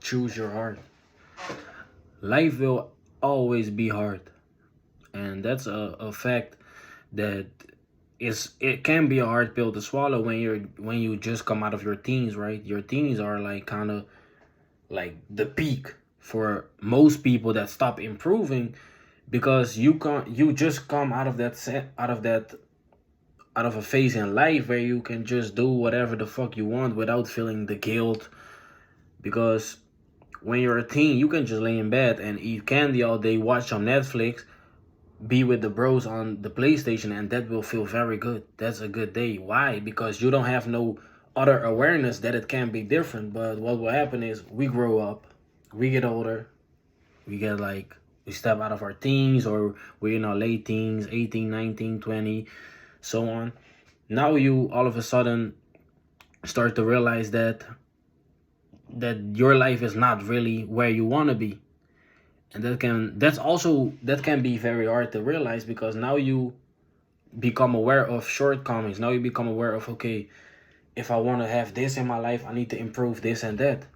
Choose your heart. Life will always be hard, and that's a fact that it can be a hard pill to swallow when you just come out of your teens, right? Your teens are like kind of like the peak for most people that stop improving, because you just come out of out of a phase in life where you can just do whatever the fuck you want without feeling the guilt. Because when you're a teen, you can just lay in bed and eat candy all day, watch some Netflix, be with the bros on the PlayStation, and that will feel very good. That's a good day. Why? Because you don't have no other awareness that it can be different. But what will happen is we grow up, we get older, we get like, we step out of our teens, or we're in our late teens, 18, 19, 20, so on. Now you all of a sudden start to realize that your life is not really where you want to be. And that can be very hard to realize, because now you become aware of shortcomings. Now you become aware of, okay, if I want to have this in my life, I need to improve this and that.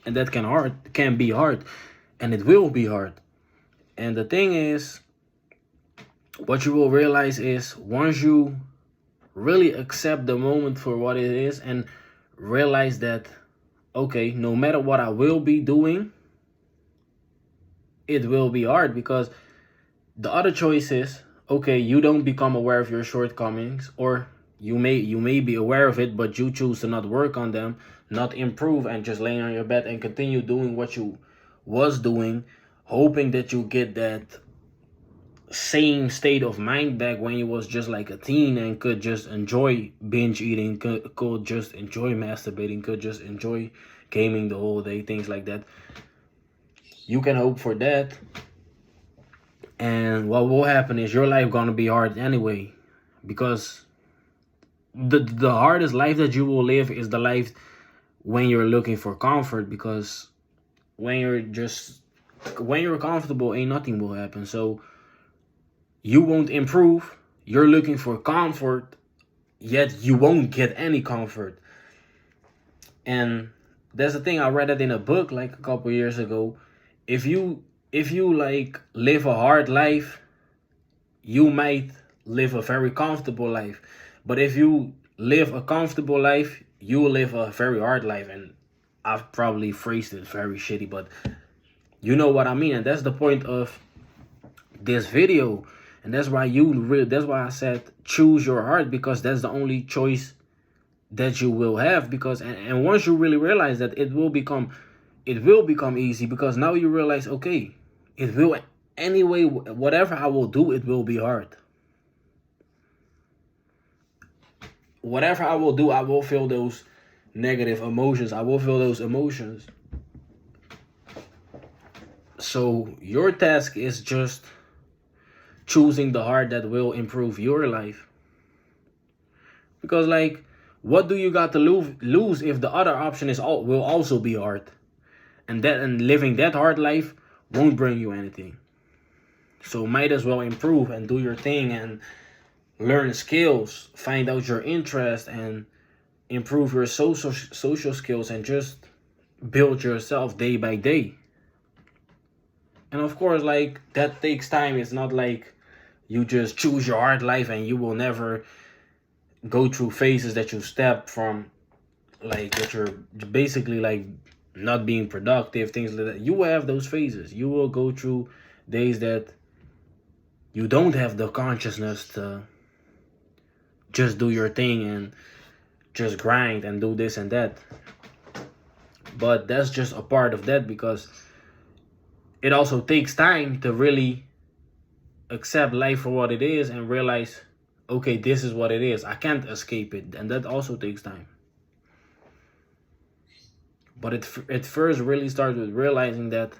And that can be hard, and it will be hard. And the thing is, what you will realize is, once you really accept the moment for what it is and realize that, okay, no matter what I will be doing, it will be hard. Because the other choice is, okay, you don't become aware of your shortcomings, or you may be aware of it, but you choose to not work on them, not improve, and just lay on your bed and continue doing what you was doing, hoping that you get that same state of mind back when you was just like a teen and could just enjoy binge eating, could just enjoy masturbating, could just enjoy gaming the whole day, things like that. You can hope for that, and what will happen is your life gonna be hard anyway, because the hardest life that you will live is the life when you're looking for comfort. Because when you're comfortable, ain't nothing will happen. So you won't improve. You're looking for comfort, yet you won't get any comfort. And that's the thing. I read it in a book like a couple years ago. If you like live a hard life, you might live a very comfortable life. But if you live a comfortable life, you will live a very hard life. And I've probably phrased it very shitty, but you know what I mean. And that's the point of this video. And that's why that's why I said choose your heart, because that's the only choice that you will have. Because and once you really realize that, it will become easy, because now you realize, okay, it will anyway, whatever I will do, it will be hard. Whatever I will do, I will feel those negative emotions. I will feel those emotions. So your task is just choosing the heart that will improve your life. Because like, what do you got to lose if the other option will also be hard? And living that hard life won't bring you anything. So might as well improve and do your thing and learn skills, find out your interest, and improve your social skills, and just build yourself day by day. And of course, like, that takes time. It's not like you just choose your hard life and you will never go through phases that you step from, like, that you're basically like not being productive, things like that. You will have those phases. You will go through days that you don't have the consciousness to just do your thing and just grind and do this and that. But that's just a part of that, because it also takes time to really accept life for what it is and realize, okay, this is what it is. I can't escape it. And that also takes time. But it first really starts with realizing that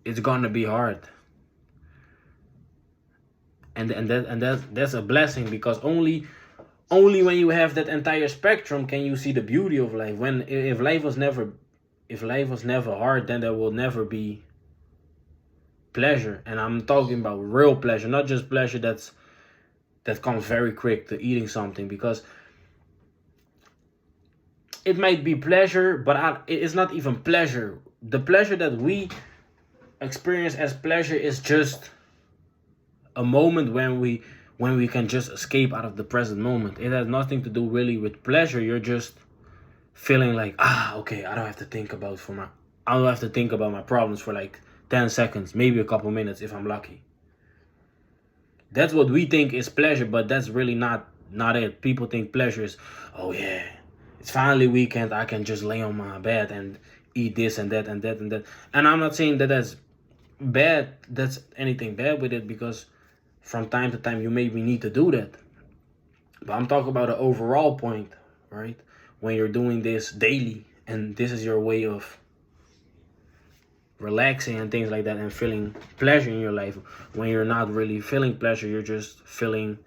it's gonna be hard. And that's a blessing, because only when you have that entire spectrum can you see the beauty of life. If life was never hard, then there will never be pleasure. And I'm talking about real pleasure, not just pleasure that comes very quick to eating something. Because it might be pleasure, but it's not even pleasure. The pleasure that we experience as pleasure is just a moment when we can just escape out of the present moment. It has nothing to do really with pleasure. You're just feeling like, okay, I don't have to think about my problems for like 10 seconds, maybe a couple minutes if I'm lucky. That's what we think is pleasure, but that's really not it. People think pleasure is, oh yeah, it's finally weekend, I can just lay on my bed and eat this and that and that and that. And I'm not saying that that's anything bad with it, because from time to time you maybe need to do that. But I'm talking about an overall point, right? When you're doing this daily and this is your way of relaxing and things like that and feeling pleasure in your life. When you're not really feeling pleasure, you're just feeling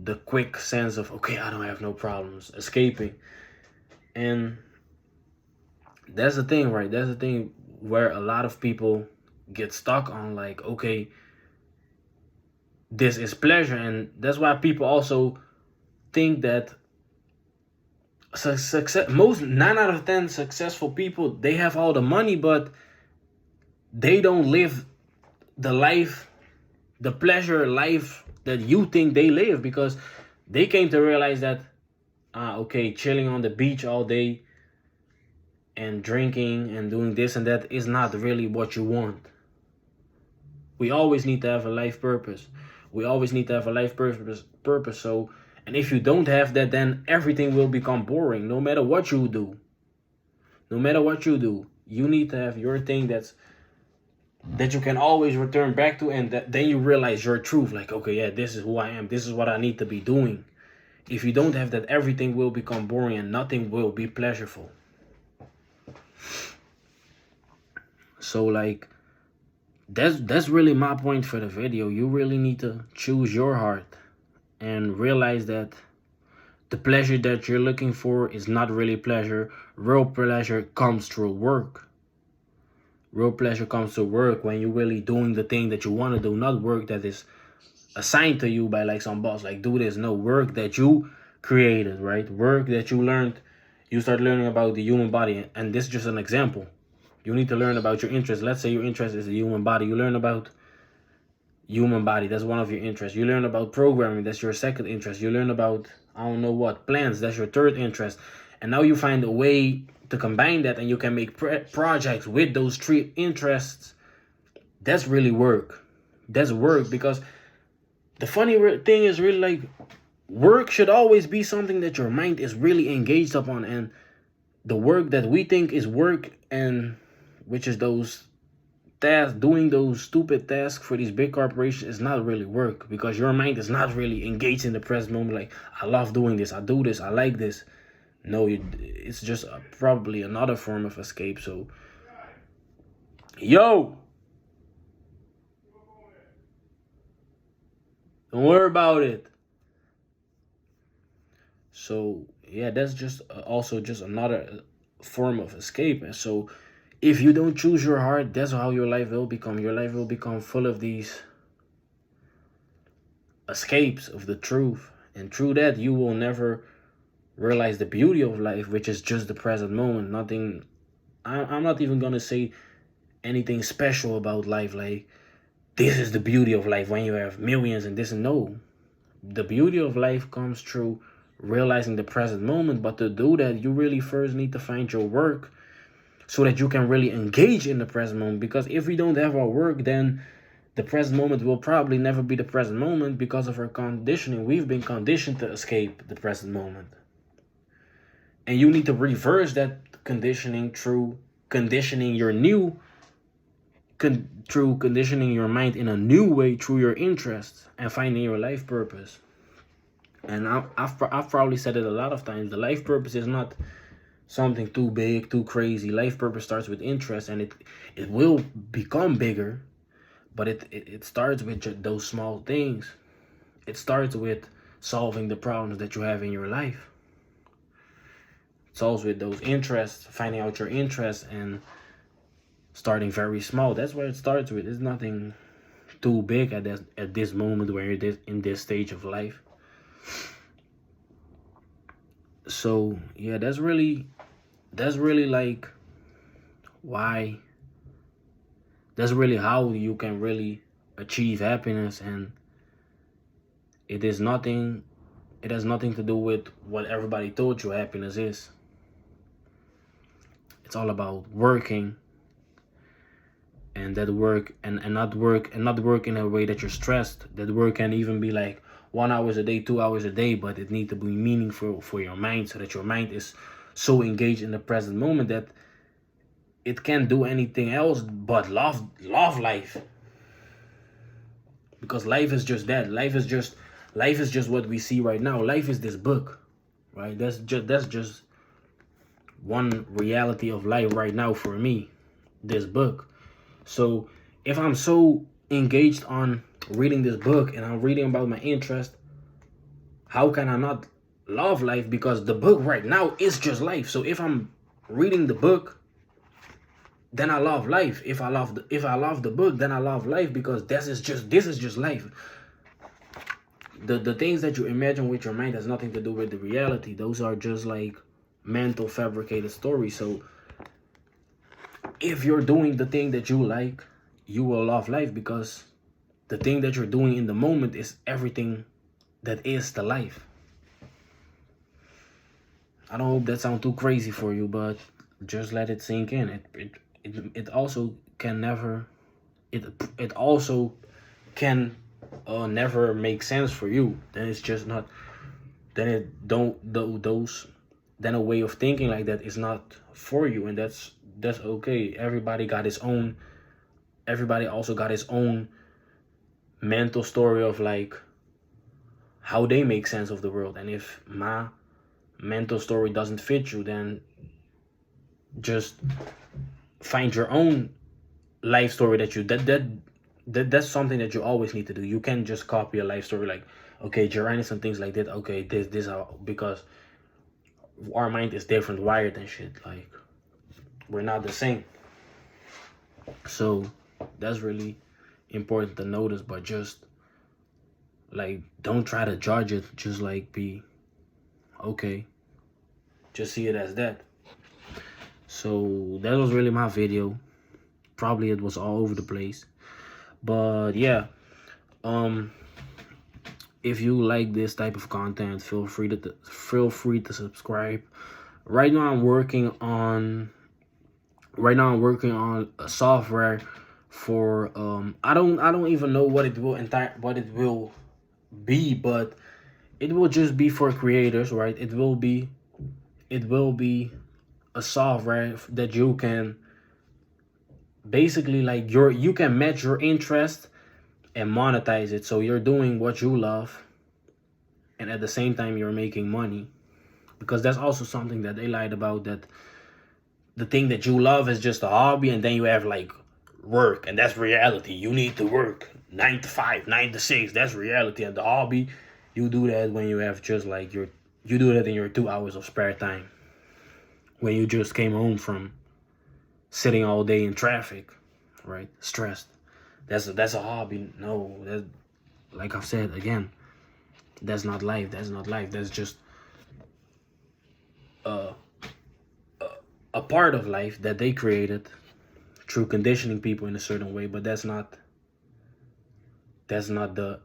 the quick sense of, okay, I don't have no problems, escaping. And that's the thing, right? That's the thing where a lot of people get stuck on, like, okay, this is pleasure. And that's why people also think that success, most 9 out of 10 successful people, they have all the money, but they don't live the pleasure life that you think they live, because they came to realize that, okay, chilling on the beach all day and drinking and doing this and that is not really what you want. We always need to have a life purpose. We always need to have a life purpose. So, and if you don't have that, then everything will become boring. No matter what you do, you need to have your thing that you can always return back to, and then you realize your truth. Like, okay, yeah, this is who I am. This is what I need to be doing. If you don't have that, everything will become boring and nothing will be pleasurable. So, like, that's really my point for the video. You really need to choose your heart and realize that the pleasure that you're looking for is not really pleasure. Real pleasure comes through work. Real pleasure comes to work when you're really doing the thing that you want to do, not work that is assigned to you by like some boss. Like, do this. No, work that you created, right? Work that you learned. You start learning about the human body. And this is just an example. You need to learn about your interest. Let's say your interest is the human body. You learn about human body. That's one of your interests. You learn about programming. That's your second interest. You learn about, I don't know what, plants. That's your third interest. And now you find a way to combine that, and you can make projects with those 3 interests. That's really work. That's work, because the funny thing is really, like, work should always be something that your mind is really engaged upon. And the work that we think is work, and which is those tasks, doing those stupid tasks for these big corporations, is not really work, because your mind is not really engaged in the present moment. Like, I love doing this, I do this, I like this. No, it's just probably another form of escape. So, yo, don't worry about it. So, yeah, that's just also just another form of escape. And so, if you don't choose your heart, that's how your life will become. Your life will become full of these escapes of the truth. And through that, you will never realize the beauty of life, which is just the present moment. Nothing, I'm not even going to say anything special about life. Like, this is the beauty of life when you have millions and this and no. The beauty of life comes through realizing the present moment. But to do that, you really first need to find your work, so that you can really engage in the present moment. Because if we don't have our work, then the present moment will probably never be the present moment, because of our conditioning. We've been conditioned to escape the present moment. And you need to reverse that conditioning through conditioning your through conditioning your mind in a new way through your interests and finding your life purpose. And I've probably said it a lot of times. The life purpose is not something too big, too crazy. Life purpose starts with interest, and it will become bigger, but it starts with those small things. It starts with solving the problems that you have in your life. It starts with those interests, finding out your interests, and starting very small. That's where it starts with. It's nothing too big at this moment where you're in this stage of life. So yeah, that's really like why, that's really how you can really achieve happiness. And it is nothing, it has nothing to do with what everybody told you happiness is. It's all about working, and that work, and not work in a way that you're stressed. That work can even be like 1 hours a day, 2 hours a day, but it needs to be meaningful for your mind, so that your mind is so engaged in the present moment that it can't do anything else but love life. Because life is just that. Life is just what we see right now. Life is this book, right? That's just one reality of life right now for me, this book. So if I'm so engaged on reading this book and I'm reading about my interest, how can I not love life? Because the book right now is just life. So if I'm reading the book, then I love life. If I love the book, then I love life, because this is just life. The things that you imagine with your mind has nothing to do with the reality. Those are just like mental fabricated stories. So if you're doing the thing that you like, you will love life, because the thing that you're doing in the moment is everything that is the life. I don't hope that sounds too crazy for you, but just let it sink in. It also can never, it it also can never make sense for you. Then it's just not, then it don't those then a way of thinking like that is not for you, and that's okay. Everybody also got his own mental story of like how they make sense of the world. And if my mental story doesn't fit you, then just find your own life story that you that's something that you always need to do. You can't just copy a life story like, okay, Janice and things like that. Okay, this how, because our mind is different wired and shit. Like, we're not the same. So that's really important to notice. But just like, don't try to judge it. Just like, be okay. Just see it as that. So that was really my video. Probably it was all over the place. But yeah, if you like this type of content, feel free to subscribe. Right now I'm working on a software for I don't even know what it will be, but it will just be for creators, right? It will be a software that you can basically like you can match your interest and monetize it. So you're doing what you love, and at the same time you're making money. Because that's also something that they lied about, that the thing that you love is just a hobby, and then you have like work, and that's reality. You need to work 9 to 5, 9 to 6. That's reality. And the hobby, you do that when you have just like you do that in your 2 hours of spare time, when you just came home from sitting all day in traffic, right? Stressed. That's a hobby. No, that, like I've said again, that's not life. That's not life. That's just a a part of life that they created through conditioning people in a certain way. But that's not the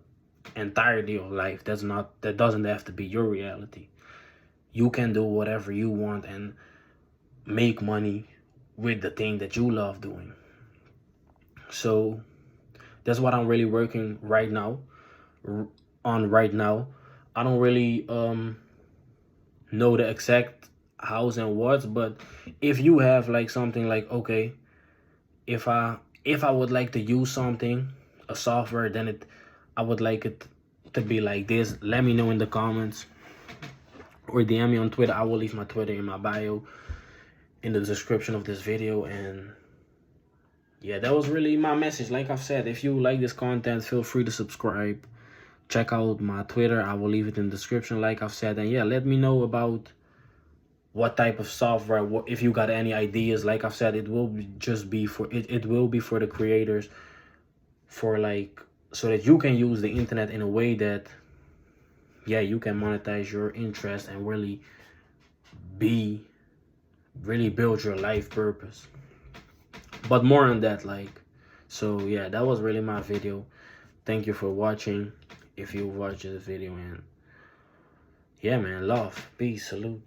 entirety of life. That doesn't have to be your reality. You can do whatever you want and make money with the thing that you love doing. So that's what I'm really working on right now. I don't really know the exact hows and what's, but if you have like something like, okay, if I would like to use something, a software, then I would like it to be like this. Let me know in the comments, or DM me on Twitter. I will leave my Twitter in my bio, in the description of this video. And yeah, that was really my message. Like I've said, if you like this content, feel free to subscribe. Check out my Twitter. I will leave it in the description, like I've said. And yeah, let me know about what type of software, if you got any ideas. Like I've said, it will just be for it will be for the creators, for like, so that you can use the internet in a way that, yeah, you can monetize your interest and really really build your life purpose. But more on that, like, so yeah, that was really my video. Thank you for watching, if you watched this video, and yeah, man, love, peace, salute.